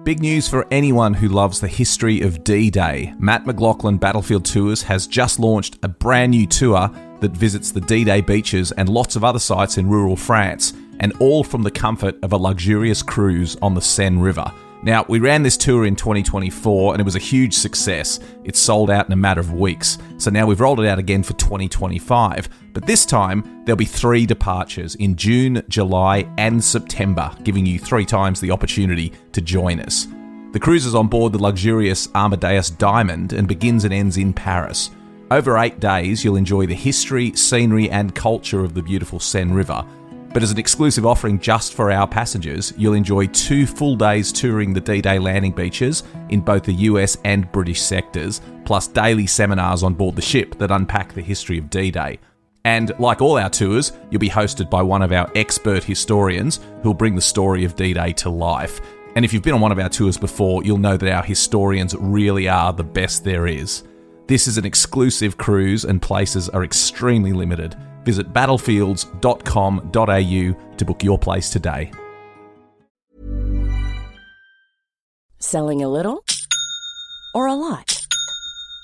Big news for anyone who loves the history of D-Day. Matt McLachlan Battlefield Tours has just launched a brand new tour that visits the D-Day beaches and lots of other sites in rural France, and all from the comfort of a luxurious cruise on the Seine River. Now, we ran this tour in 2024 and it was a huge success. It sold out in a matter of weeks. So now we've rolled it out again for 2025. But this time, there'll be 3 departures in June, July and September, giving you 3 times the opportunity to join us. The cruise is on board the luxurious Amadeus Diamond and begins and ends in Paris. Over 8 days, you'll enjoy the history, scenery and culture of the beautiful Seine River. But as an exclusive offering just for our passengers, you'll enjoy 2 full days touring the D-Day landing beaches in both the US and British sectors, plus daily seminars on board the ship that unpack the history of D-Day. And like all our tours, you'll be hosted by one of our expert historians who'll bring the story of D-Day to life. And if you've been on one of our tours before, you'll know that our historians really are the best there is. This is an exclusive cruise and places are extremely limited. Visit battlefields.com.au to book your place today. Selling a little or a lot?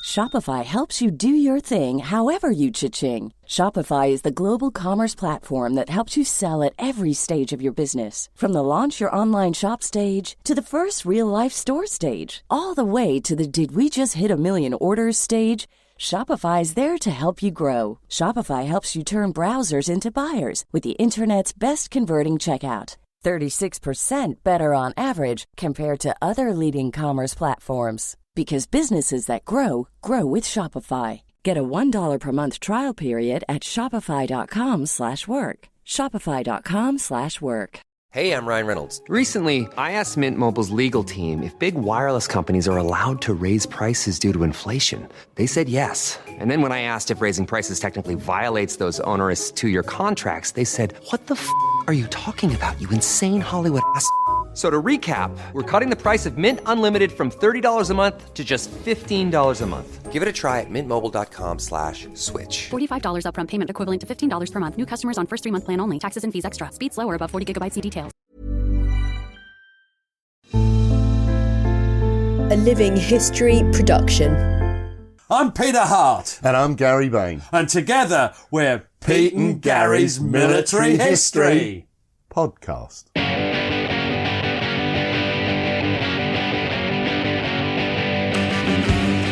Shopify helps you do your thing however you cha-ching. Shopify is the global commerce platform that helps you sell at every stage of your business. From the launch your online shop stage to the first real-life store stage, all the way to the did we just hit a million orders stage. Shopify is there to help you grow. Shopify helps you turn browsers into buyers with the internet's best converting checkout. 36% better on average compared to other leading commerce platforms. Because businesses that grow, grow with Shopify. Get a $1 per month trial period at shopify.com/work. Shopify.com/work. Hey, I'm Ryan Reynolds. Recently, I asked Mint Mobile's legal team if big wireless companies are allowed to raise prices due to inflation. They said yes. And then when I asked if raising prices technically violates those onerous 2-year contracts, they said, "What the f*** are you talking about, you insane Hollywood ass?" So to recap, we're cutting the price of Mint Unlimited from $30 a month to just $15 a month. Give it a try at mintmobile.com/switch. $45 upfront payment equivalent to $15 per month. New customers on first 3-month plan only. Taxes and fees extra. Speed slower above 40 gigabytes. See details. A Living History production. I'm Peter Hart. And I'm Gary Bain. And together we're Pete and Gary's Military History Podcast.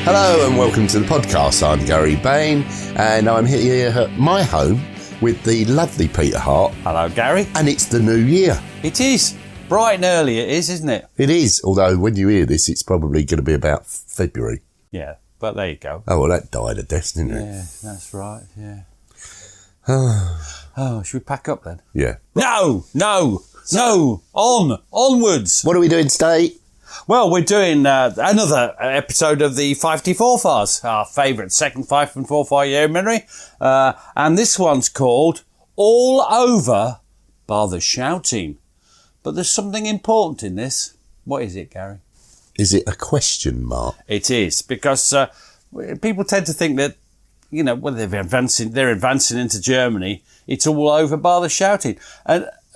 Hello and welcome to the podcast. I'm Gary Bain and I'm here at my home with the lovely Peter Hart. Hello, Gary. And it's the new year. It is. Bright and early it is, isn't it? It is, although when you hear this, it's probably going to be about February. Yeah, but there you go. Oh, well, that died a death, didn't it? Yeah, that's right, yeah. Oh, should we pack up then? Yeah. No! Onwards! What are we doing today? Well, we're doing another episode of the Fife Forfars, our favourite second Fife Forfar Yeomanry. And this one's called All Over Bar the Shouting. But there's something important in this. What is it, Gary? Is it a question mark? It is, because people tend to think that, you know, when they're advancing into Germany, it's all over bar the shouting.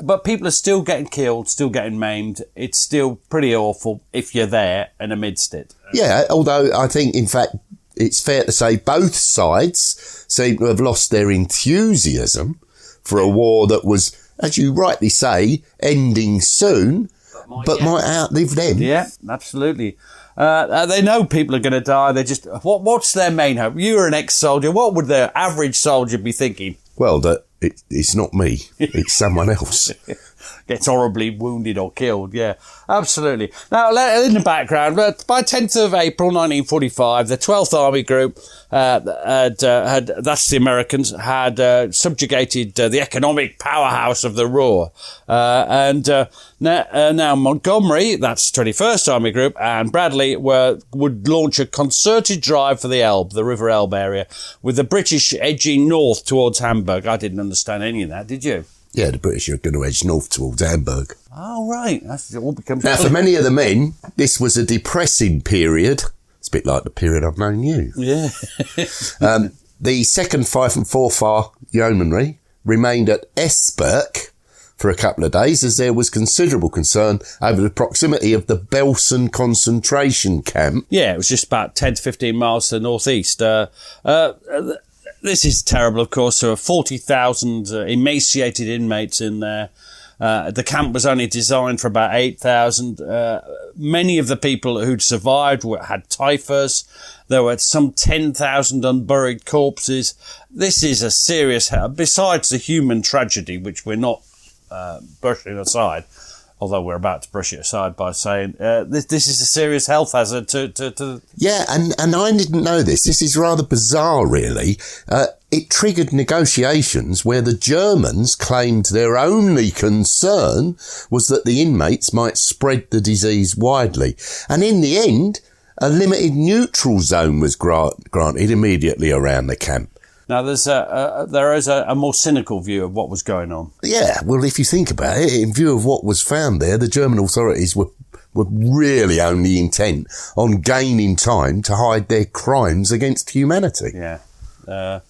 But people are still getting killed, still getting maimed. It's still pretty awful if you're there and amidst it. Yeah, although I think, in fact, it's fair to say both sides seem to have lost their enthusiasm for a war that was, as you rightly say, ending soon, but might outlive them. Yeah, absolutely. They know people are going to die. They just, what's their main hope? You're an ex-soldier. What would the average soldier be thinking? Well, that it's not me. It's someone else. Gets horribly wounded or killed, yeah, absolutely. Now, in the background, by 10th of April 1945, the 12th Army Group, that's the Americans, had subjugated the economic powerhouse of the Ruhr. Now Montgomery, that's 21st Army Group, and Bradley would launch a concerted drive for the Elbe, the River Elbe area, with the British edging north towards Hamburg. I didn't understand any of that, did you? Yeah, the British are going to edge north towards Hamburg. Oh, right. It all becomes... Now, for many of the men, this was a depressing period. It's a bit like the period I've known you. Yeah. The second Fife Forfar Yeomanry remained at Esbjerg for a couple of days, as there was considerable concern over the proximity of the Belsen concentration camp. Yeah, it was just about 10 to 15 miles to the northeast. This is terrible, of course. There are 40,000 emaciated inmates in there. The camp was only designed for about 8,000. Many of the people who'd survived had typhus. There were some 10,000 unburied corpses. This is a serious, besides the human tragedy, which we're not brushing aside, although we're about to brush it aside by saying this is a serious health hazard to... Yeah, and I didn't know this. This is rather bizarre, really. It triggered negotiations where the Germans claimed their only concern was that the inmates might spread the disease widely. And in the end, a limited neutral zone was granted immediately around the camp. Now, there is a more cynical view of what was going on. Yeah, well, if you think about it, in view of what was found there, the German authorities were really only intent on gaining time to hide their crimes against humanity. Yeah.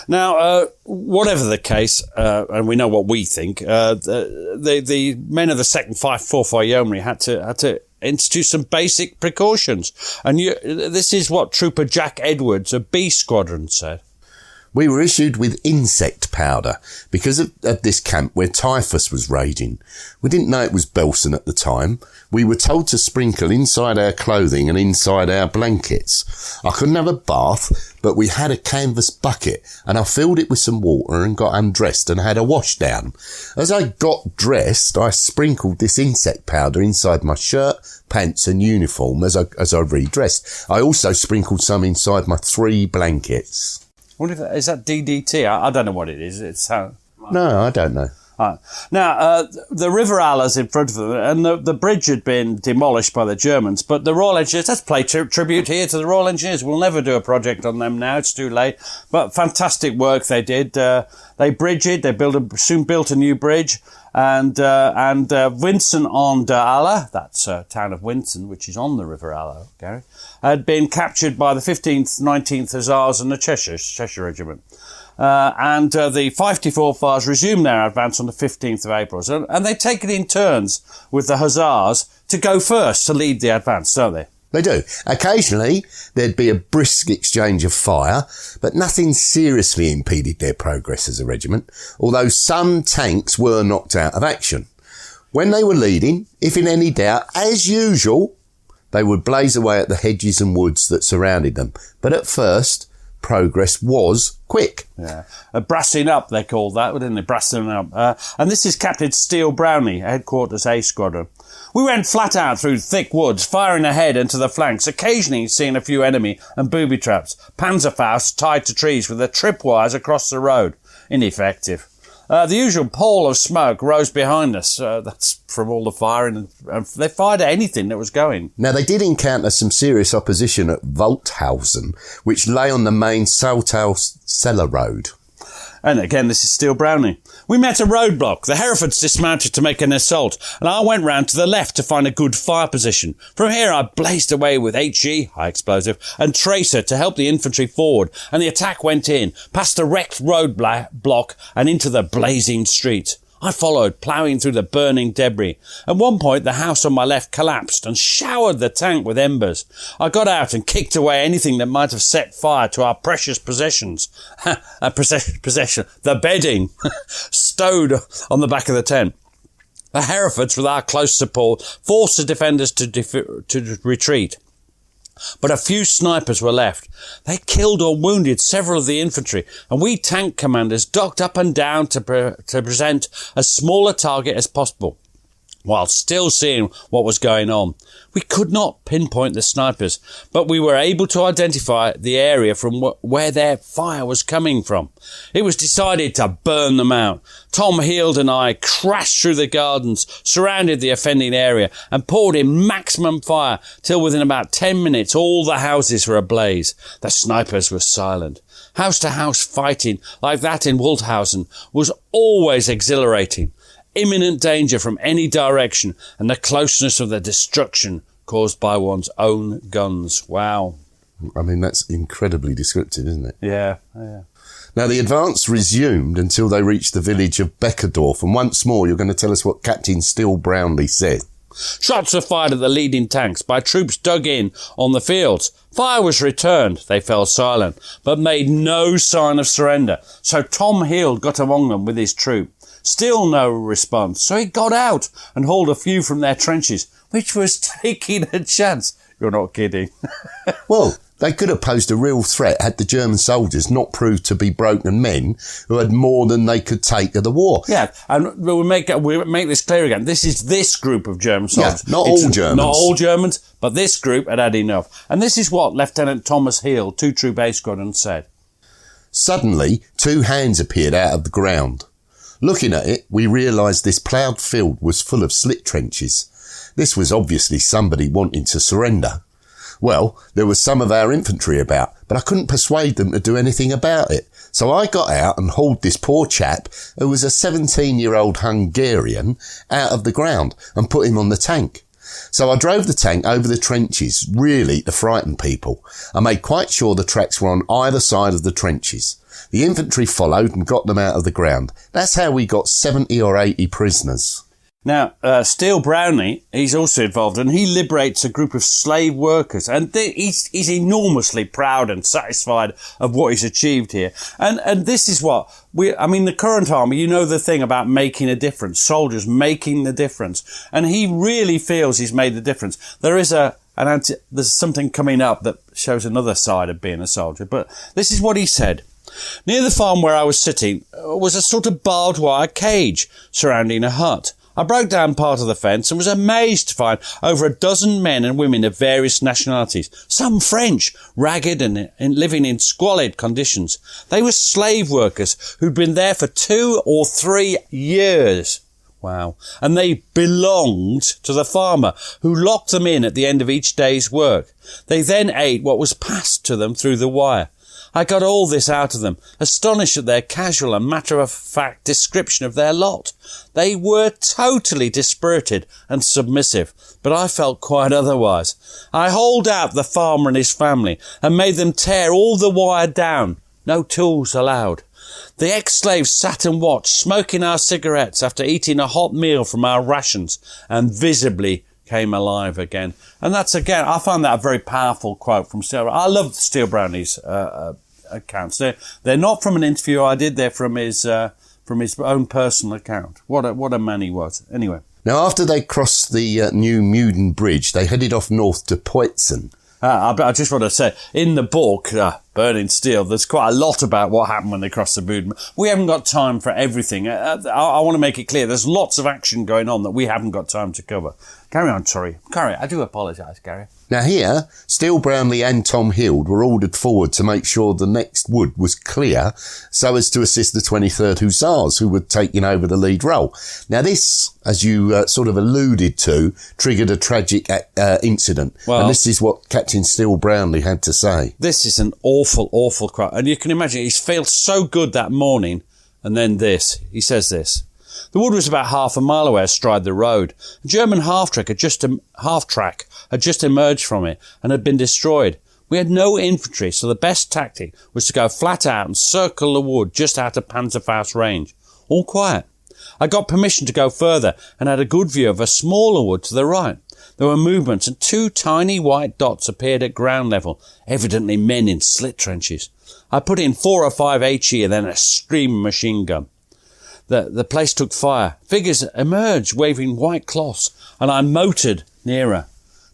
Now, whatever the case, and we know what we think, the men of the 2nd Fife Forfar Yeomanry had to institute some basic precautions. And this is what Trooper Jack Edwards of B Squadron said. We were issued with insect powder because of this camp where typhus was raging. We didn't know it was Belsen at the time. We were told to sprinkle inside our clothing and inside our blankets. I couldn't have a bath, but we had a canvas bucket and I filled it with some water and got undressed and had a wash down. As I got dressed, I sprinkled this insect powder inside my shirt, pants and uniform as I redressed. I also sprinkled some inside my 3 blankets. Is that DDT? I don't know what it is. No, I don't know. Now, the River Allah's in front of them, and the bridge had been demolished by the Germans, but the Royal Engineers, let's play tribute here to the Royal Engineers. We'll never do a project on them now, it's too late, but fantastic work they did. They bridged it, soon built a new bridge, and Vincent on de Allah, that's a town of Vincent, which is on the River Allah, Gary, had been captured by the 15th, 19th Hussars and the Cheshire Regiment. And the Fife Forfars resumed their advance on the 15th of April. And they take it in turns with the Hussars to go first, to lead the advance, don't they? They do. Occasionally, there'd be a brisk exchange of fire, but nothing seriously impeded their progress as a regiment, although some tanks were knocked out of action. When they were leading, if in any doubt, as usual, they would blaze away at the hedges and woods that surrounded them. But at first, progress was quick. Yeah. Brassing up, they called that, didn't they? Brassing up. And this is Captain Steele Brownie, Headquarters A Squadron. We went flat out through thick woods, firing ahead and to the flanks, occasionally seeing a few enemy and booby traps. Panzerfaust tied to trees with the tripwires across the road. Ineffective. The usual pall of smoke rose behind us. That's from all the firing. And they fired at anything that was going. Now, they did encounter some serious opposition at Wolthausen, which lay on the main Saltau-Celle road. And again, this is Steele Brownie. We met a roadblock. The Herefords dismounted to make an assault, and I went round to the left to find a good fire position. From here, I blazed away with HE, high explosive, and Tracer to help the infantry forward, and the attack went in, past the wrecked roadblock and into the blazing street. I followed, ploughing through the burning debris. At one point, the house on my left collapsed and showered the tank with embers. I got out and kicked away anything that might have set fire to our precious possessions. Possession, the bedding, stowed on the back of the tent. The Herefords, with our close support, forced the defenders to retreat. But a few snipers were left. They killed or wounded several of the infantry, and we tank commanders docked up and down to present as small a target as possible, while still seeing what was going on. We could not pinpoint the snipers, but we were able to identify the area from where their fire was coming from. It was decided to burn them out. Tom Heald and I crashed through the gardens, surrounded the offending area, and poured in maximum fire till within about 10 minutes all the houses were ablaze. The snipers were silent. House-to-house fighting like that in Wolthausen was always exhilarating. Imminent danger from any direction and the closeness of the destruction caused by one's own guns. Wow. I mean, that's incredibly descriptive, isn't it? Yeah. Now, the advance resumed until they reached the village of Beckerdorf, and once more you're going to tell us what Captain Still Brownlee said. Shots were fired at the leading tanks by troops dug in on the fields. Fire was returned. They fell silent, but made no sign of surrender. So Tom Hill got among them with his troop. Still no response. So he got out and hauled a few from their trenches, which was taking a chance. You're not kidding. Well, they could have posed a real threat had the German soldiers not proved to be broken men who had more than they could take of the war. Yeah, and we'll make this clear again. This is this group of German soldiers. Yeah, not all Germans. Not all Germans, but this group had enough. And this is what Lieutenant Thomas Hill, 2 Troop A Squadron, said. Suddenly, 2 hands appeared out of the ground. Looking at it, we realised this ploughed field was full of slit trenches. This was obviously somebody wanting to surrender. Well, there was some of our infantry about, but I couldn't persuade them to do anything about it. So I got out and hauled this poor chap, who was a 17-year-old Hungarian, out of the ground and put him on the tank. So I drove the tank over the trenches, really to frighten people. I made quite sure the tracks were on either side of the trenches. The infantry followed and got them out of the ground. That's how we got 70 or 80 prisoners. Now, Steele Brownlee, he's also involved, and he liberates a group of slave workers, and he's enormously proud and satisfied of what he's achieved here. And this is what the current army, you know the thing about making a difference, soldiers making the difference, and he really feels he's made the difference. There's something coming up that shows another side of being a soldier, but this is what he said. Near the farm where I was sitting was a sort of barbed wire cage surrounding a hut. I broke down part of the fence and was amazed to find over a dozen men and women of various nationalities, some French, ragged and living in squalid conditions. They were slave workers who'd been there for 2 or 3 years. Wow. And they belonged to the farmer, who locked them in at the end of each day's work. They then ate what was passed to them through the wire. I got all this out of them, astonished at their casual and matter-of-fact description of their lot. They were totally dispirited and submissive, but I felt quite otherwise. I hauled out the farmer and his family and made them tear all the wire down. No tools allowed. The ex-slaves sat and watched, smoking our cigarettes after eating a hot meal from our rations, and visibly came alive again. And that's, again, I find that a very powerful quote from Steele. I love Steele Brownlee's accounts. They're not from an interview I did. They're from his own personal account. What a man he was. Anyway. Now, after they crossed the new Meuden Bridge, they headed off north to Poitzen. I just want to say, in the book, Burning Steel, there's quite a lot about what happened when they crossed the Meuden. We haven't got time for everything. I want to make it clear, there's lots of action going on that we haven't got time to cover. Carry on, sorry. Carry. I do apologise, Gary. Now here, Steele Brownlee and Tom Hild were ordered forward to make sure the next wood was clear so as to assist the 23rd Hussars, who were taking over the lead role. Now this, as you sort of alluded to, triggered a tragic incident. Well, and this is what Captain Steele Brownlee had to say. This is an awful, awful cry. And you can imagine, he's felt so good that morning, and then this. He says this. The wood was about half a mile away astride the road. A German half-track had just emerged from it and had been destroyed. We had no infantry, so the best tactic was to go flat out and circle the wood just out of Panzerfaust range. All quiet. I got permission to go further and had a good view of a smaller wood to the right. There were movements and 2 tiny white dots appeared at ground level, evidently men in slit trenches. I put in 4 or 5 HE and then a stream machine gun. The place took fire. Figures emerged waving white cloths, and I motored nearer.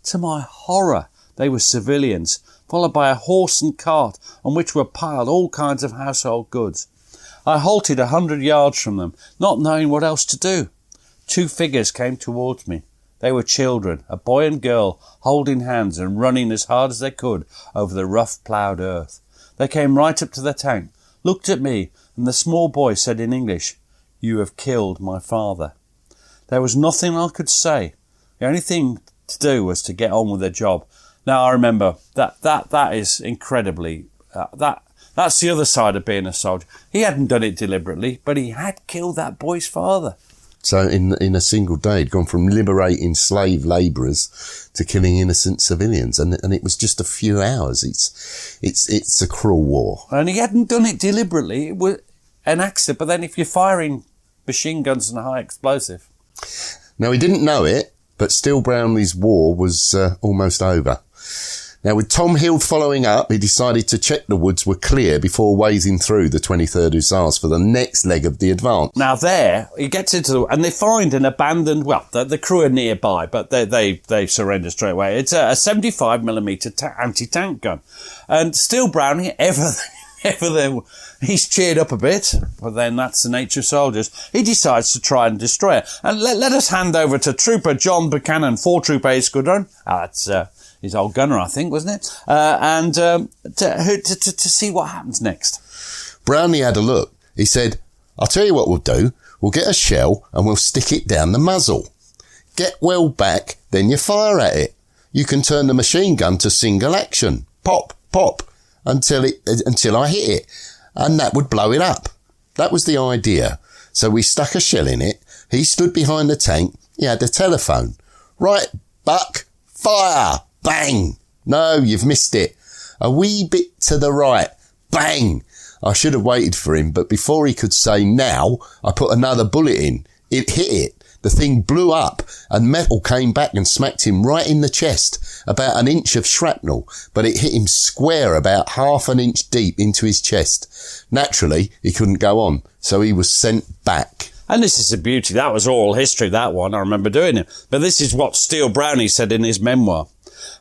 To my horror, they were civilians, followed by a horse and cart on which were piled all kinds of household goods. I halted 100 yards from them, not knowing what else to do. 2 figures came towards me. They were children, a boy and girl, holding hands and running as hard as they could over the rough ploughed earth. They came right up to the tank, looked at me, and the small boy said in English, "You have killed my father." There was nothing I could say. The only thing to do was to get on with the job. Now I remember that is incredibly, that's the other side of being a soldier. He hadn't done it deliberately, but he had killed that boy's father. So in a single day, he'd gone from liberating slave labourers to killing innocent civilians, and it was just a few hours. It's a cruel war. And he hadn't done it deliberately. It was an accident. But then if you're firing machine guns and high explosive. Now, he didn't know it, but still Brownlie's war was almost over. Now, with Tom Hill following up, he decided to check the woods were clear before wading through the 23rd Hussars for the next leg of the advance. Now there, he gets into and they find an abandoned, well, the crew are nearby, but they surrender straight away. It's a 75mm anti-tank gun. And still Brownie, he's cheered up a bit, but then that's the nature of soldiers. He decides to try and destroy it. And let us hand over to Trooper John Buchanan, 4 Troop A Squadron. That's his old gunner, I think, wasn't it? To see what happens next. Brownie had a look. He said, "I'll tell you what we'll do. We'll get a shell and we'll stick it down the muzzle. Get well back, then you fire at it. You can turn the machine gun to single action. Pop, pop, until I hit it. And that would blow it up." That was the idea. So we stuck a shell in it. He stood behind the tank. He had a telephone. "Right, Buck, fire. Bang. No, you've missed it. A wee bit to the right. Bang." I should have waited for him, but before he could say now, I put another bullet in. It hit it. The thing blew up and metal came back and smacked him right in the chest, about an inch of shrapnel, but it hit him square about half an inch deep into his chest. Naturally, he couldn't go on, so he was sent back. And this is the beauty. That was oral history, that one. I remember doing it. But this is what Steele Brownie said in his memoir.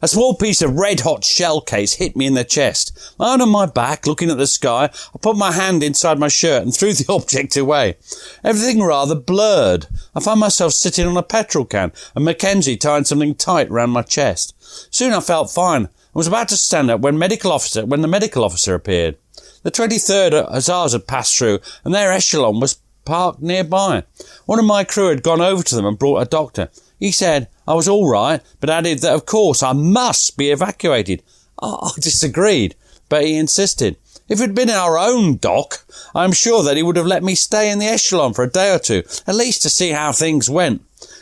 "A small piece of red-hot shell case hit me in the chest. Lying on my back, looking at the sky, I put my hand inside my shirt and threw the object away. Everything rather blurred. I found myself sitting on a petrol can and Mackenzie tying something tight round my chest. Soon I felt fine. I was about to stand up when the medical officer appeared. The 23rd Hussars had passed through and their echelon was parked nearby. One of my crew had gone over to them and brought a doctor. He said I was all right, but added that, of course, I must be evacuated. I disagreed, but he insisted. If it had been our own doc, I am sure that he would have let me stay in the echelon for a day or two, at least to see how things went.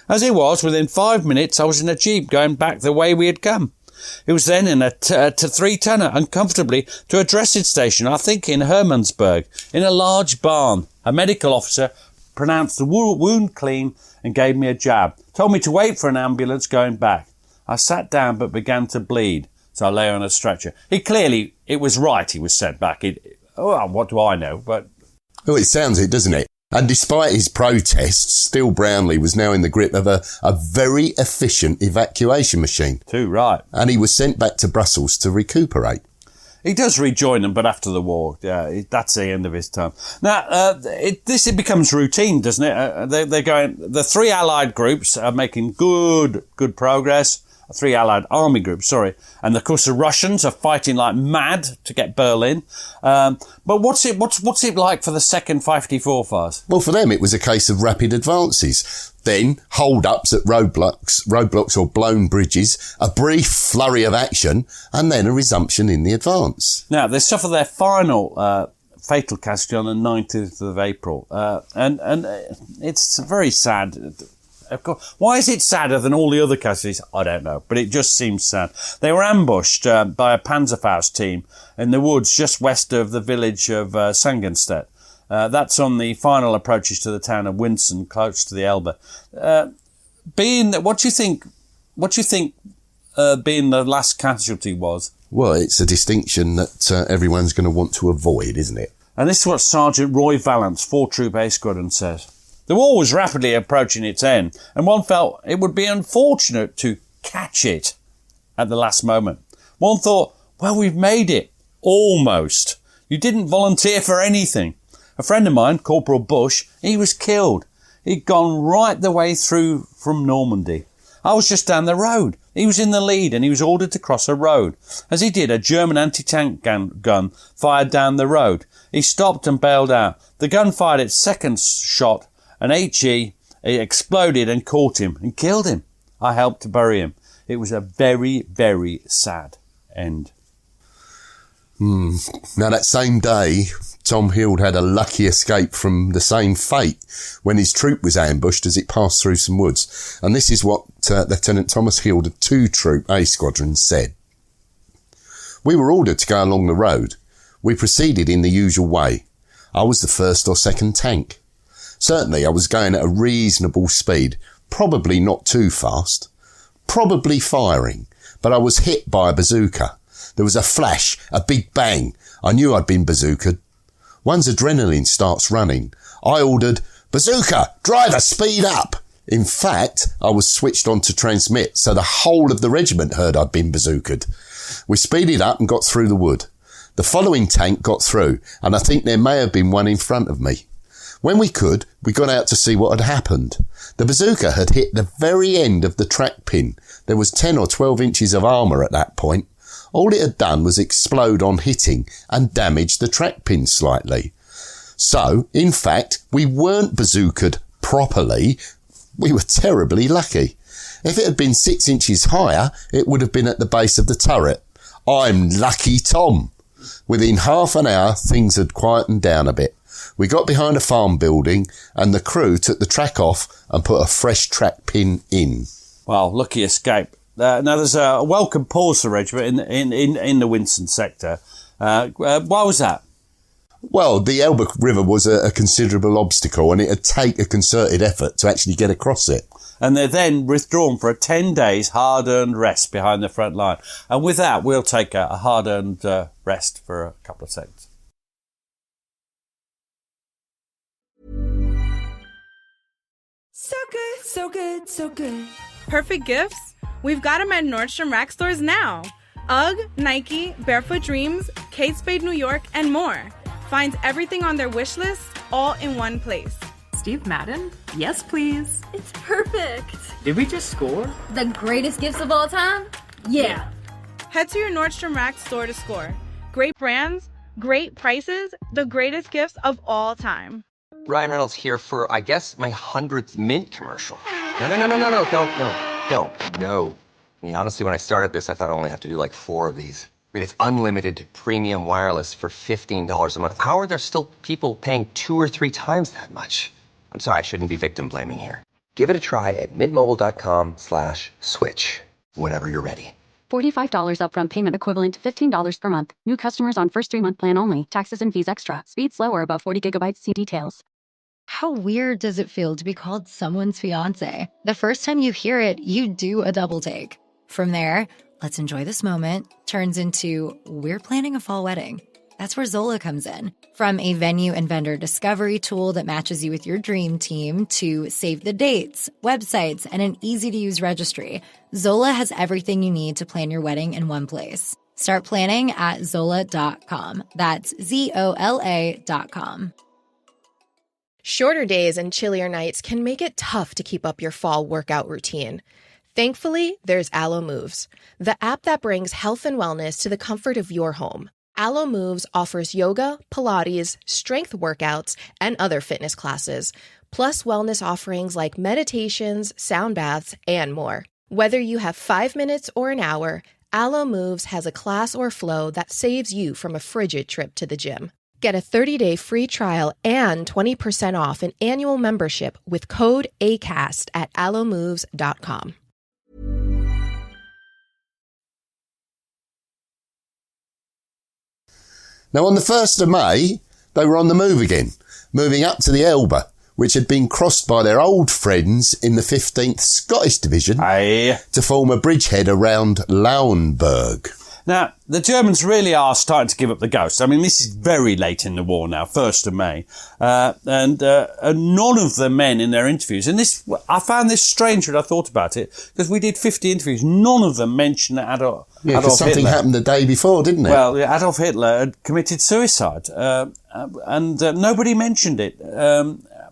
As it was, within 5 minutes, I was in a jeep going back the way we had come. It was then in a 3-tonner, uncomfortably, to a dressing station, I think in Hermannsburg, in a large barn. A medical officer pronounced the wound clean and gave me a jab. Told me to wait for an ambulance going back. I sat down but began to bleed, so I lay on a stretcher. It was right he was sent back. What do I know? But Oh, it sounds it, doesn't it? And despite his protests, still Brownlie was now in the grip of a very efficient evacuation machine. Too right. And he was sent back to Brussels to recuperate. He does rejoin them, but after the war, yeah, that's the end of his term. Now, it becomes routine, doesn't it? They're going. The 3 Allied groups are making good progress. 3 Allied army groups, sorry. And of course, the Russians are fighting like mad to get Berlin. But what's it like for the 2nd Fife Forfars? Well, for them, it was a case of rapid advances. Then hold-ups at roadblocks or blown bridges, a brief flurry of action, and then a resumption in the advance. Now, they suffer their final fatal casualty on the 19th of April. And it's very sad. Of course, why is it sadder than all the other casualties? I don't know, but it just seems sad. They were ambushed by a Panzerfaust team in the woods just west of the village of Sangenstedt. That's on the final approaches to the town of Winsen, close to the Elbe. What do you think being the last casualty was? Well, it's a distinction that everyone's going to want to avoid, isn't it? And this is what Sergeant Roy Vallance, 4 Troop A Squadron, says. The war was rapidly approaching its end, and one felt it would be unfortunate to catch it at the last moment. One thought, well, we've made it. Almost. You didn't volunteer for anything. A friend of mine, Corporal Bush, he was killed. He'd gone right the way through from Normandy. I was just down the road. He was in the lead and he was ordered to cross a road. As he did, a German anti-tank gun fired down the road. He stopped and bailed out. The gun fired its second shot. An HE, it exploded and caught him and killed him. I helped to bury him. It was a very, very sad end. Now, that same day, Tom Hild had a lucky escape from the same fate when his troop was ambushed as it passed through some woods. And this is what Lieutenant Thomas Hild of 2 Troop A Squadron said. We were ordered to go along the road. We proceeded in the usual way. I was the first or second tank. Certainly I was going at a reasonable speed, probably not too fast, probably firing, but I was hit by a bazooka. There was a flash, a big bang. I knew I'd been bazookaed. One's adrenaline starts running. I ordered, "Bazooka, driver, speed up." In fact, I was switched on to transmit, so the whole of the regiment heard I'd been bazookaed. We speeded up and got through the wood. The following tank got through, and I think there may have been one in front of me. When we could, we got out to see what had happened. The bazooka had hit the very end of the track pin. There was 10 or 12 inches of armour at that point. All it had done was explode on hitting and damage the track pin slightly. So, in fact, we weren't bazookaed properly. We were terribly lucky. If it had been 6 inches higher, it would have been at the base of the turret. I'm lucky Tom. Within half an hour, things had quietened down a bit. We got behind a farm building and the crew took the track off and put a fresh track pin in. Well, lucky escape. Now, there's a welcome pause for the regiment in the Winston sector. Why was that? Well, the Elbe River was a considerable obstacle and it'd take a concerted effort to actually get across it. And they're then withdrawn for a 10 days hard-earned rest behind the front line. And with that, we'll take a hard-earned rest for a couple of seconds. So good, so good, so good. Perfect gifts? We've got them at Nordstrom Rack stores now. UGG, Nike, Barefoot Dreams, Kate Spade New York, and more. Find everything on their wish list all in one place. Steve Madden? Yes, please. It's perfect. Did we just score? The greatest gifts of all time? Yeah. Head to your Nordstrom Rack store to score. Great brands, great prices, the greatest gifts of all time. Ryan Reynolds here for, I guess, my 100th Mint commercial. No, don't. I mean, honestly, when I started this, I thought I only have to do like 4 of these. I mean, it's unlimited premium wireless for $15 a month. How are there still people paying 2 or 3 times that much? I'm sorry, I shouldn't be victim blaming here. Give it a try at mintmobile.com/switch whenever you're ready. $45 upfront payment equivalent to $15 per month. New customers on first 3-month plan only. Taxes and fees extra. Speed slower above 40 gigabytes. See details. How weird does it feel to be called someone's fiance? The first time you hear it, you do a double take. From there, let's enjoy this moment turns into we're planning a fall wedding. That's where Zola comes in. From a venue and vendor discovery tool that matches you with your dream team to save the dates, websites, and an easy-to-use registry, Zola has everything you need to plan your wedding in one place. Start planning at Zola.com. That's ZOLA.com. Shorter days and chillier nights can make it tough to keep up your fall workout routine. Thankfully, there's Alo Moves, the app that brings health and wellness to the comfort of your home. Alo Moves offers yoga, Pilates, strength workouts, and other fitness classes, plus wellness offerings like meditations, sound baths, and more. Whether you have 5 minutes or an hour, Alo Moves has a class or flow that saves you from a frigid trip to the gym. Get a 30-day free trial and 20% off an annual membership with code ACAST at alomoves.com. Now, on the 1st of May, they were on the move again, moving up to the Elbe, which had been crossed by their old friends in the 15th Scottish Division to form a bridgehead around Lauenburg. Now, the Germans really are starting to give up the ghost. I mean, this is very late in the war now, 1st of May. And none of the men in their interviews, and this, I found this strange when I thought about it, because we did 50 interviews, none of them mentioned Adolf Hitler. Yeah, because something happened the day before, didn't it? Well, Adolf Hitler had committed suicide, and nobody mentioned it.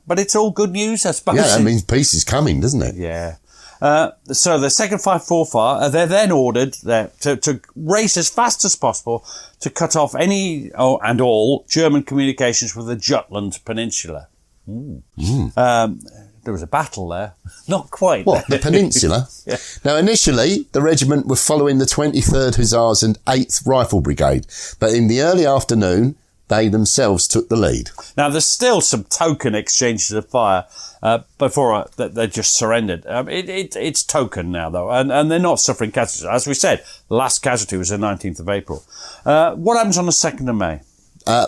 But it's all good news, I suppose. Yeah, that means peace is coming, doesn't it? Yeah. So the 2nd Fife Forfar, they're then ordered to race as fast as possible to cut off any and all German communications with the Jutland Peninsula. There was a battle there. Not quite. What, the peninsula? Yeah. Now, initially, the regiment were following the 23rd Hussars and 8th Rifle Brigade, but in the early afternoon, they themselves took the lead. Now, there's still some token exchanges of fire before they just surrendered. It's token now, though, and they're not suffering casualties. As we said, the last casualty was the 19th of April. What happens on the 2nd of May?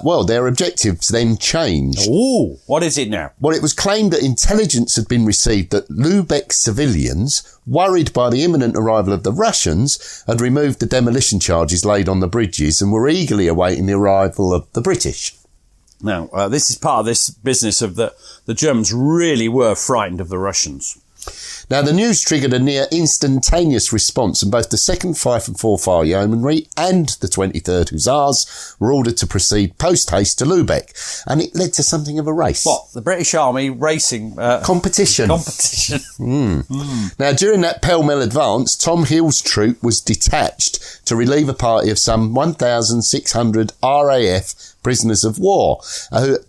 Well, their objectives then changed. Ooh, what is it now? Well, it was claimed that intelligence had been received that Lubeck civilians, worried by the imminent arrival of the Russians, had removed the demolition charges laid on the bridges and were eagerly awaiting the arrival of the British. Now, this is part of this business of the Germans really were frightened of the Russians. Now, the news triggered a near instantaneous response, and both the 2nd Fife Forfar Yeomanry and the 23rd Hussars were ordered to proceed post-haste to Lubeck, and it led to something of a race. What? The British Army racing? Competition. Now, during that pell-mell advance, Tom Hill's troop was detached to relieve a party of some 1,600 RAF prisoners of war.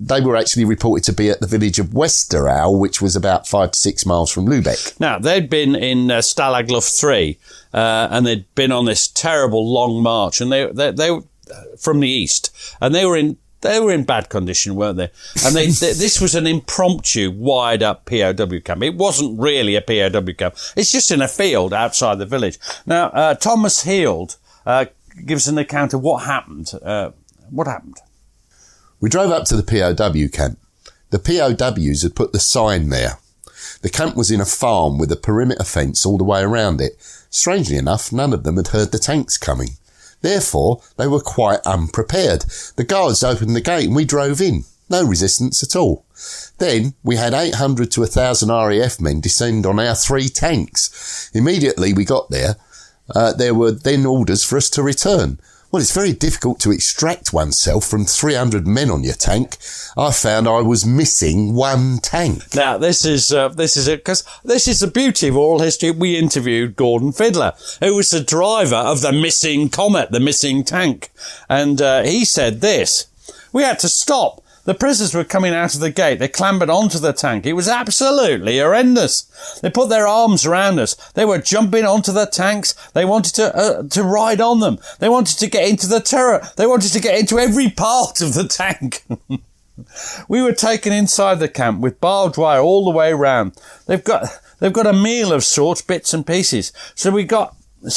They were actually reported to be at the village of Westerau, which was about 5 to 6 miles from Lubeck. Now, they'd been in Stalag Luft 3, and they'd been on this terrible long march, and they were from the east, and they were in bad condition, weren't they? And this was an impromptu, wired-up POW camp. It wasn't really a POW camp. It's just in a field outside the village. Now, Thomas Heald gives an account of what happened. What happened? We drove up to the POW camp. The POWs had put the sign there. The camp was in a farm with a perimeter fence all the way around it. Strangely enough, none of them had heard the tanks coming. Therefore, they were quite unprepared. The guards opened the gate and we drove in. No resistance at all. Then we had 800 to 1,000 RAF men descend on our 3 tanks. Immediately we got there, there were then orders for us to return. Well, it's very difficult to extract oneself from 300 men on your tank. I found I was missing 1 tank. Now, this is it, because this is the beauty of oral history. We interviewed Gordon Fiddler, who was the driver of the missing Comet, the missing tank. And he said this: we had to stop. The prisoners were coming out of the gate. They clambered onto the tank. It was absolutely horrendous. They put their arms around us. They were jumping onto the tanks. They wanted to ride on them. They wanted to get into the turret. They wanted to get into every part of the tank. We were taken inside the camp with barbed wire all the way around. They've got a meal of sorts, bits and pieces. So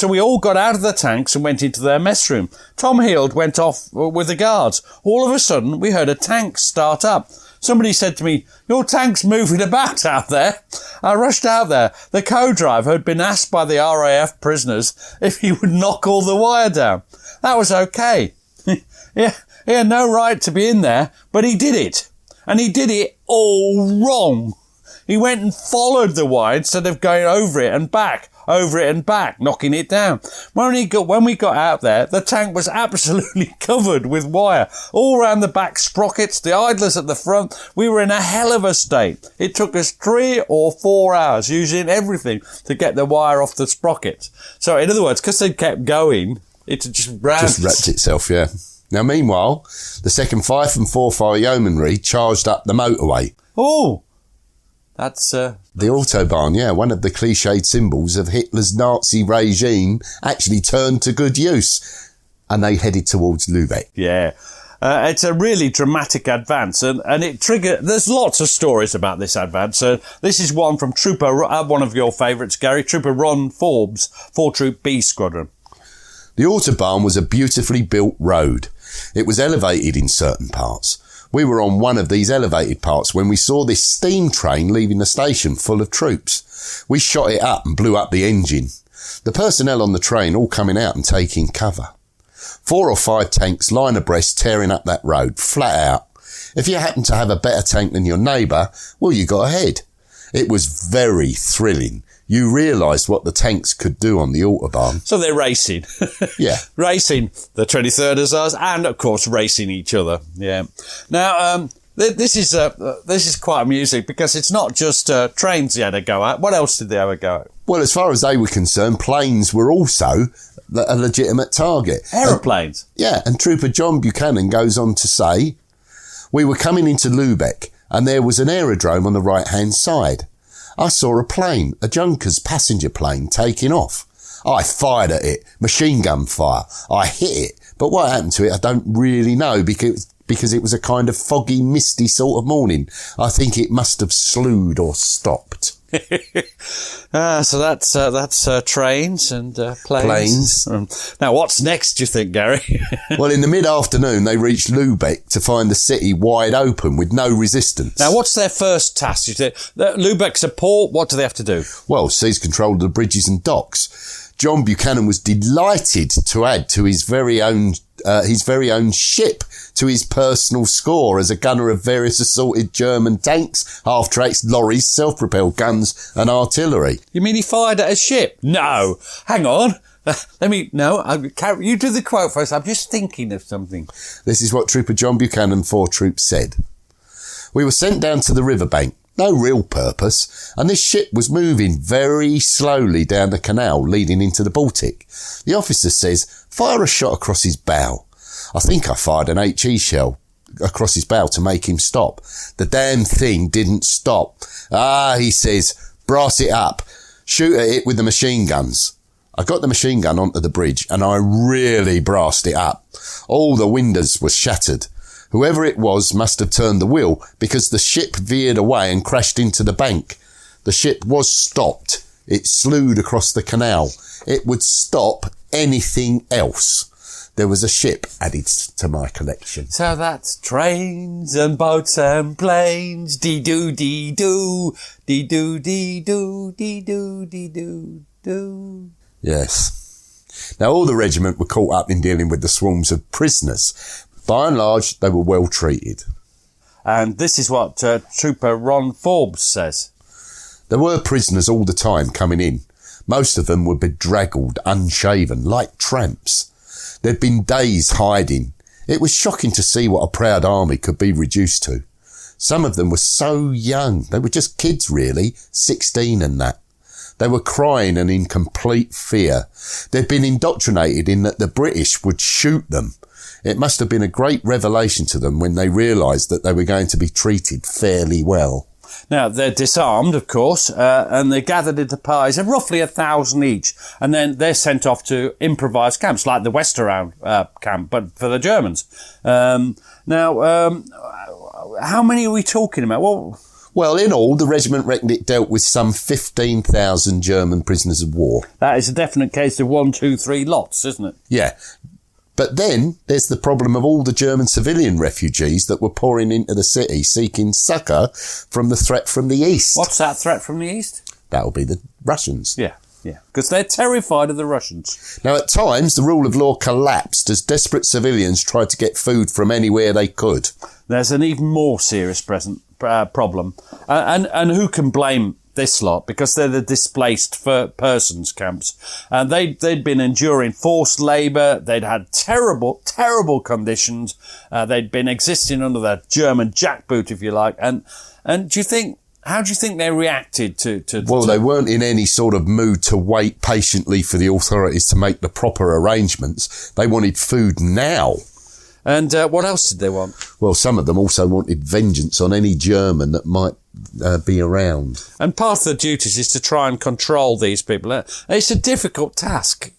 we all got out of the tanks and went into their mess room. Tom Heald went off with the guards. All of a sudden, we heard a tank start up. Somebody said to me, "Your tank's moving about out there." I rushed out there. The co-driver had been asked by the RAF prisoners if he would knock all the wire down. That was okay. Yeah, he had no right to be in there, but he did it. And he did it all wrong. He went and followed the wire instead of going over it and back, knocking it down. When we got out there, the tank was absolutely covered with wire, all around the back sprockets, the idlers at the front. We were in a hell of a state. It took us 3 or 4 hours, using everything, to get the wire off the sprockets. So, in other words, because they kept going, it just wrapped itself, yeah. Now, meanwhile, the 2nd Fife Forfar Yeomanry charged up the motorway. Oh! That's the Autobahn, yeah, one of the cliched symbols of Hitler's Nazi regime, actually turned to good use, and they headed towards Lubeck. Yeah, it's a really dramatic advance, and it triggered. There's lots of stories about this advance. This is one from Trooper, one of your favourites, Gary, Trooper Ron Forbes, 4 Troop B Squadron. The Autobahn was a beautifully built road. It was elevated in certain parts. We were on one of these elevated parts when we saw this steam train leaving the station full of troops. We shot it up and blew up the engine. The personnel on the train all coming out and taking cover. 4 or 5 tanks line abreast tearing up that road, flat out. If you happen to have a better tank than your neighbour, well, you got ahead. It was very thrilling. You realised what the tanks could do on the Autobahn. So they're racing. Yeah. Racing the 23rd Hussars and, of course, racing each other. Yeah. Now, this is quite amusing because it's not just trains they had to go at. What else did they have to go at? Well, as far as they were concerned, planes were also a legitimate target. Aeroplanes? Yeah, and Trooper John Buchanan goes on to say, we were coming into Lubeck and there was an aerodrome on the right-hand side. I saw a plane, a Junkers passenger plane, taking off. I fired at it, machine gun fire. I hit it, but what happened to it I don't really know because because it was a kind of foggy, misty sort of morning. I think it must have slewed or stopped. So that's trains and planes. Now, what's next, do you think, Gary? Well, in the mid-afternoon, they reached Lübeck to find the city wide open with no resistance. Now, what's their first task? You think? Lübeck's a port. What do they have to do? Well, seize control of the bridges and docks. John Buchanan was delighted to add to his very own ship to his personal score as a gunner of various assorted German tanks, half-tracks, lorries, self-propelled guns and artillery. You mean he fired at a ship? No. Hang on. You do the quote first. I'm just thinking of something. This is what Trooper John Buchanan, 4 Troop, said. We were sent down to the riverbank. No real purpose, and this ship was moving very slowly down the canal leading into the Baltic. The officer says, fire a shot across his bow. I think I fired an HE shell across his bow to make him stop. The damn thing didn't stop. He says, brass it up. Shoot at it with the machine guns. I got the machine gun onto the bridge and I really brassed it up. All the windows were shattered. Whoever it was must have turned the wheel because the ship veered away and crashed into the bank. The ship was stopped. It slewed across the canal. It would stop anything else. There was a ship added to my collection. So that's trains and boats and planes. Dee-doo, dee-doo. Dee-doo, dee-doo, dee-doo, dee-doo, doo. Yes. Now, all the regiment were caught up in dealing with the swarms of prisoners. By and large, they were well treated. And this is what Trooper Ron Forbes says. There were prisoners all the time coming in. Most of them were bedraggled, unshaven, like tramps. There'd been days hiding. It was shocking to see what a proud army could be reduced to. Some of them were so young. They were just kids, really, 16 and that. They were crying and in complete fear. They'd been indoctrinated in that the British would shoot them. It must have been a great revelation to them when they realised that they were going to be treated fairly well. Now, they're disarmed, of course, and they're gathered into parties of roughly 1,000 each. And then they're sent off to improvised camps, like the Westerau camp, but for the Germans. How many are we talking about? Well, in all, the regiment reckoned it dealt with some 15,000 German prisoners of war. That is a definite case of 1, 2, 3 lots, isn't it? Yeah. But then there's the problem of all the German civilian refugees that were pouring into the city seeking succour from the threat from the east. What's that threat from the east? That'll be the Russians. Yeah, because they're terrified of the Russians. Now, at times, the rule of law collapsed as desperate civilians tried to get food from anywhere they could. There's an even more serious problem. And who can blame this lot? Because they're the displaced persons camps. And they'd been enduring forced labour. They'd had terrible, terrible conditions. They'd been existing under the German jackboot, if you like. And how do you think they reacted to... Well, they weren't in any sort of mood to wait patiently for the authorities to make the proper arrangements. They wanted food now. And what else did they want? Well, some of them also wanted vengeance on any German that might be around. And part of the duties is to try and control these people. It's a difficult task.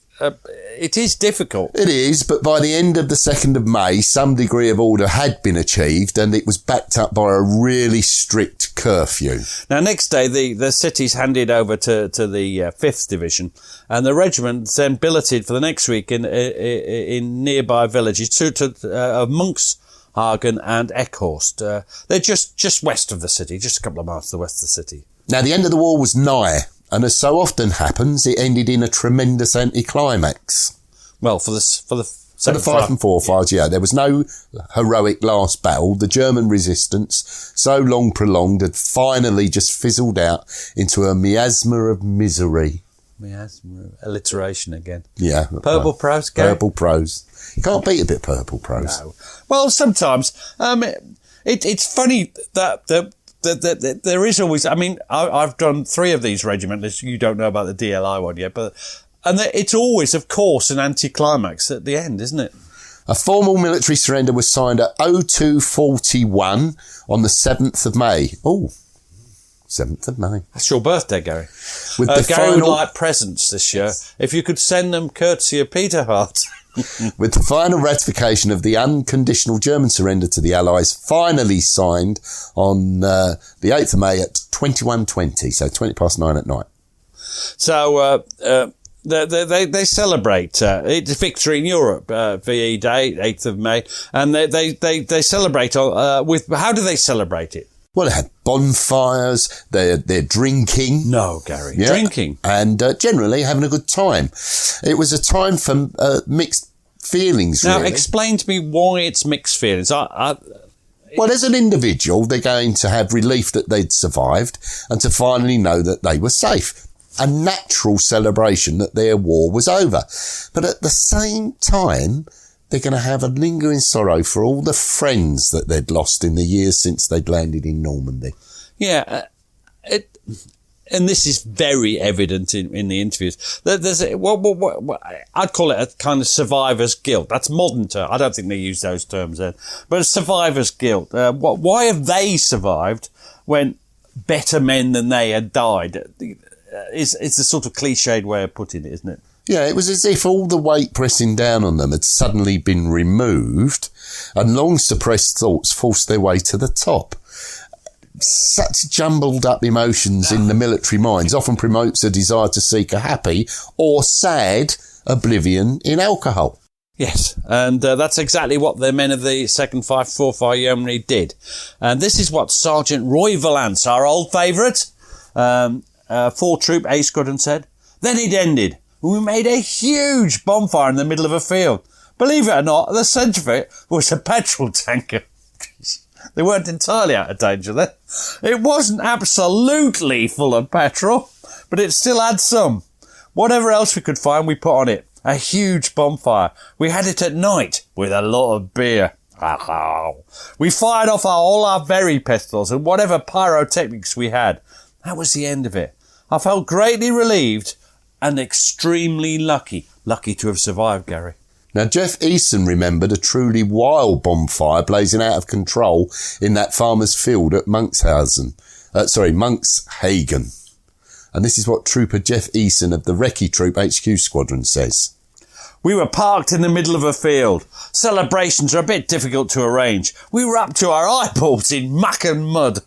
It is difficult. It is, but by the end of the 2nd of May, some degree of order had been achieved and it was backed up by a really strict curfew. Now, next day, the city's handed over to the 5th Division, and the regiment then billeted for the next week in nearby villages of Monkshagen and Eckhorst. They're just west of the city, just a couple of miles to the west of the city. Now, the end of the war was nigh. And as so often happens, it ended in a tremendous anticlimax. Well, for the Fife Forfars, yeah. There was no heroic last battle. The German resistance, so long prolonged, had finally just fizzled out into a miasma of misery. Miasma, alliteration again. Yeah. Purple prose, Gary? Purple prose. You can't beat a bit of purple prose. No. Well, sometimes. It's funny that there is always, I've done 3 of these regiments. You don't know about the DLI one yet, and it's always, of course, an anticlimax at the end, isn't it? A formal military surrender was signed at 0241 on the 7th of May. Oh, 7th of May. That's your birthday, Gary. With the Gary final... would like presents this year. If you could send them courtesy of Peter Hart. with the final ratification of the unconditional German surrender to the Allies finally signed on the 8th of May at 21:20, so 9:20 at night. So they celebrate it's victory in Europe, VE Day, 8th of May, and they celebrate with, how do they celebrate it? Well, they had bonfires, they're drinking. No, Gary, drinking. And generally having a good time. It was a time for mixed feelings, Now, really. explain to me why it's mixed feelings. Well, as an individual, they're going to have relief that they'd survived and to finally know that they were safe. A natural celebration that their war was over. But at the same time, they're going to have a lingering sorrow for all the friends that they'd lost in the years since they'd landed in Normandy. Yeah, and this is very evident in the interviews. There's I'd call it a kind of survivor's guilt. That's modern term. I don't think they use those terms then. But survivor's guilt. Why have they survived when better men than they had died? It's a sort of cliched way of putting it, isn't it? Yeah, it was as if all the weight pressing down on them had suddenly been removed and long suppressed thoughts forced their way to the top. Such jumbled up emotions in the military minds often promotes a desire to seek a happy or sad oblivion in alcohol. Yes, and that's exactly what the men of the 2nd Fife Forfar Yeomanry did. And this is what Sergeant Roy Valance, our old favourite, 4 Troop A Squadron, said. Then it ended. We made a huge bonfire in the middle of a field. Believe it or not, the centre of it was a petrol tanker. They weren't entirely out of danger then. It wasn't absolutely full of petrol, but it still had some. Whatever else we could find, we put on it. A huge bonfire. We had it at night with a lot of beer. We fired off all our berry pistols and whatever pyrotechnics we had. That was the end of it. I felt greatly relieved and extremely lucky to have survived, Gary. Now, Jeff Eason remembered a truly wild bonfire blazing out of control in that farmer's field at Monkshagen. And this is what Trooper Jeff Eason of the Recce Troop HQ Squadron says. We were parked in the middle of a field. Celebrations are a bit difficult to arrange. We were up to our eyeballs in muck and mud.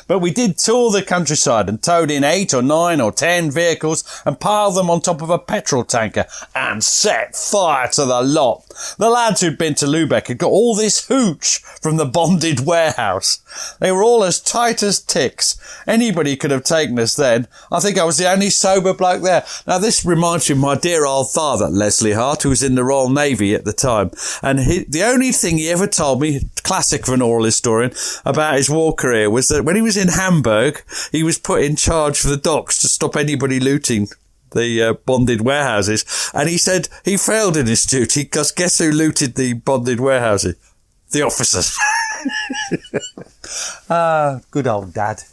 But we did tour the countryside and towed in 8 or 9 or 10 vehicles and piled them on top of a petrol tanker and set fire to the lot. The lads who'd been to Lubeck had got all this hooch from the bonded warehouse. They were all as tight as ticks. Anybody could have taken us then. I think I was the only sober bloke there. Now this reminds me of my dear old father, Leslie Hart, who was in the Royal Navy at the time. And the only thing he ever told me, classic of an oral historian, about his war career was that when he was in Hamburg, he was put in charge of the docks to stop anybody looting the bonded warehouses. And he said he failed in his duty because guess who looted the bonded warehouses? The officers. Good old dad.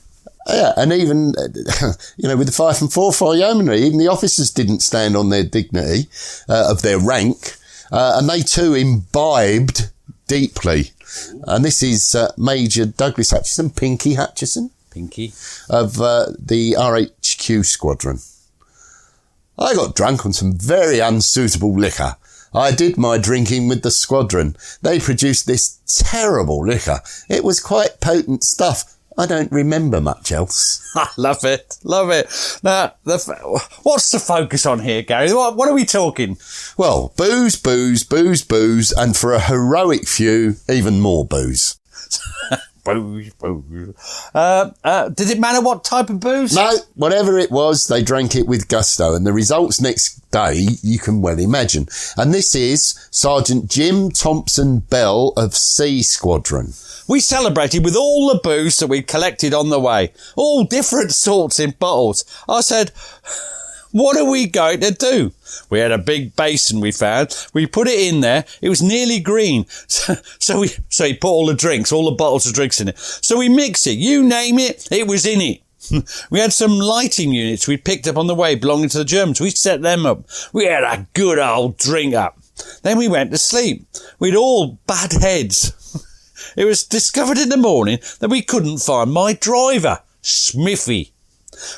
Yeah, and even, with the Fife and Forfar Yeomanry, even the officers didn't stand on their dignity of their rank, and they too imbibed deeply. And this is Major Douglas Hutchison, Pinky Hutchison. Pinky. Of the RHQ Squadron. I got drunk on some very unsuitable liquor. I did my drinking with the squadron. They produced this terrible liquor. It was quite potent stuff. I don't remember much else. I love it. Love it. Now, what's the focus on here, Gary? What are we talking? Well, booze, booze, booze, booze, and for a heroic few, even more booze. Booze, booze. Did it matter what type of booze? No, whatever it was, they drank it with gusto, and the results next day you can well imagine. And this is Sergeant Jim Thompson Bell of C Squadron. We celebrated with all the booze that we'd collected on the way, all different sorts in bottles. I said, what are we going to do? We had a big basin we found. We put it in there. It was nearly green. So he put all the drinks, all the bottles of drinks in it. So we mixed it. You name it, it was in it. We had some lighting units we'd picked up on the way belonging to the Germans. We set them up. We had a good old drink up. Then we went to sleep. We'd all bad heads. It was discovered in the morning that we couldn't find my driver, Smithy.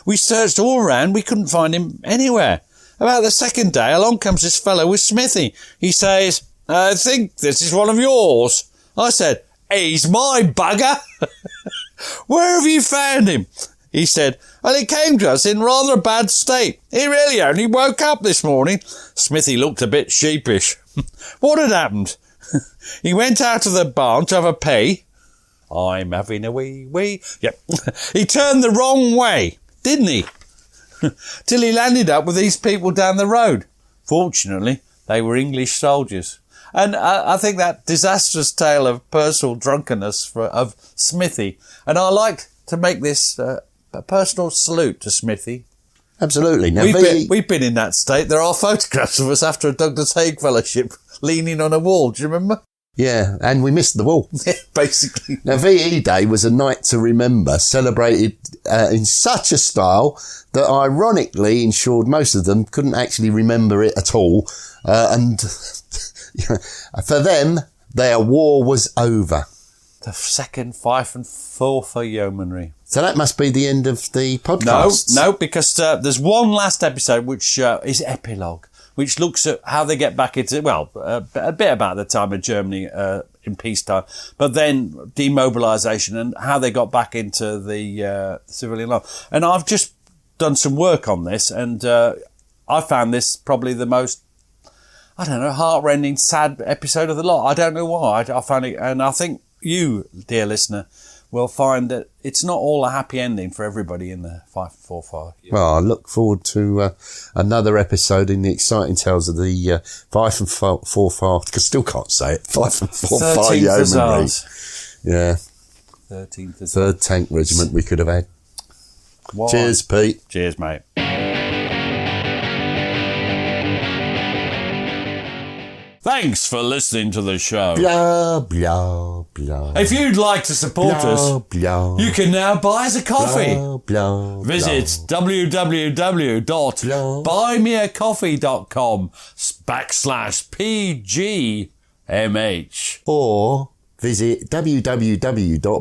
We searched all around. We couldn't find him anywhere. About the second day, along comes this fellow with Smithy. He says, I think this is one of yours. I said, he's my bugger. Where have you found him? He said, well, he came to us in rather a bad state. He really only woke up this morning. Smithy looked a bit sheepish. What had happened? He went out of the barn to have a pee. I'm having a wee. Yep. He turned the wrong way, didn't he? Till he landed up with these people down the road. Fortunately, they were English soldiers. And I think that disastrous tale of personal drunkenness of Smithy. And I like to make this a personal salute to Smithy. Absolutely. Now, we've been in that state. There are photographs of us after a Douglas Haig Fellowship leaning on a wall. Do you remember? Yeah, and we missed the wall. Yeah, basically. Now, VE Day was a night to remember, celebrated in such a style that ironically ensured most of them couldn't actually remember it at all. And for them, their war was over. The second Fife Forfar Yeomanry. So that must be the end of the podcast. No, because there's one last episode which is epilogue, which looks at how they get back into, a bit about the time of Germany in peacetime, but then demobilisation and how they got back into the civilian life. And I've just done some work on this, and I found this probably the most, heart-rending, sad episode of the lot. I don't know why. I found it, and I think you, dear listener, will find that it's not all a happy ending for everybody in the Fife Forfar. Well, I look forward to another episode in the exciting tales of the Fife and Forfar, I still can't say it, Fife and Forfar Yeomanry. Yeah. 13th Third Tank Regiment we could have had. Why? Cheers, Pete. Cheers, mate. Thanks for listening to the show. Blah, blah, blah. If you'd like to support us, you can now buy us a coffee. Visit www.buymeacoffee.com/PGMH. Or visit www.blah.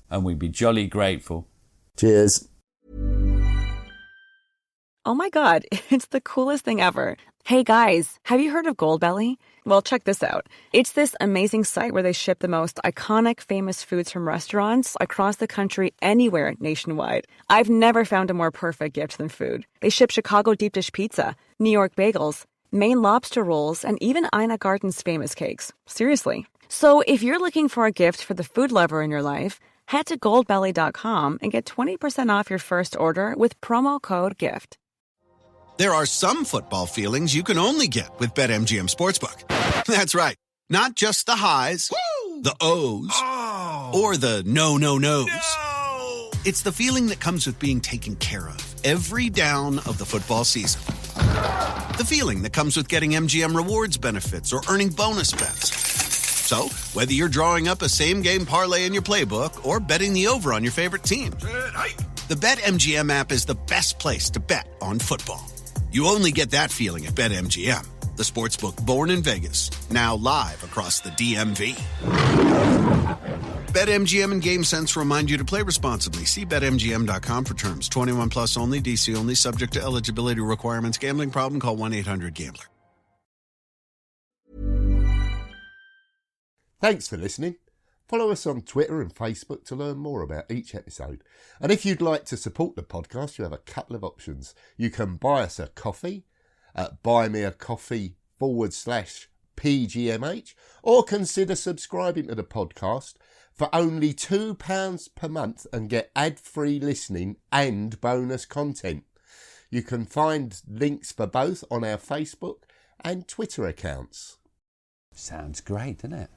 And we'd be jolly grateful. Cheers. Oh my God, it's the coolest thing ever. Hey guys, have you heard of Goldbelly? Well, check this out. It's this amazing site where they ship the most iconic famous foods from restaurants across the country anywhere nationwide. I've never found a more perfect gift than food. They ship Chicago deep dish pizza, New York bagels, Maine lobster rolls, and even Ina Garten's famous cakes. Seriously. So if you're looking for a gift for the food lover in your life, head to goldbelly.com and get 20% off your first order with promo code GIFT. There are some football feelings you can only get with BetMGM Sportsbook. That's right. Not just the highs, woo! The O's, or the no-no-nos. No! It's the feeling that comes with being taken care of every down of the football season. The feeling that comes with getting MGM Rewards benefits or earning bonus bets. So, whether you're drawing up a same-game parlay in your playbook or betting the over on your favorite team, the BetMGM app is the best place to bet on football. You only get that feeling at BetMGM, the sportsbook born in Vegas, now live across the DMV. BetMGM and GameSense remind you to play responsibly. See BetMGM.com for terms. 21 plus only, DC only, subject to eligibility requirements. Gambling problem? Call 1-800-GAMBLER. Thanks for listening. Follow us on Twitter and Facebook to learn more about each episode. And if you'd like to support the podcast, you have a couple of options. You can buy us a coffee at buymeacoffee.com/PGMH, or consider subscribing to the podcast for only £2 per month and get ad-free listening and bonus content. You can find links for both on our Facebook and Twitter accounts. Sounds great, doesn't it?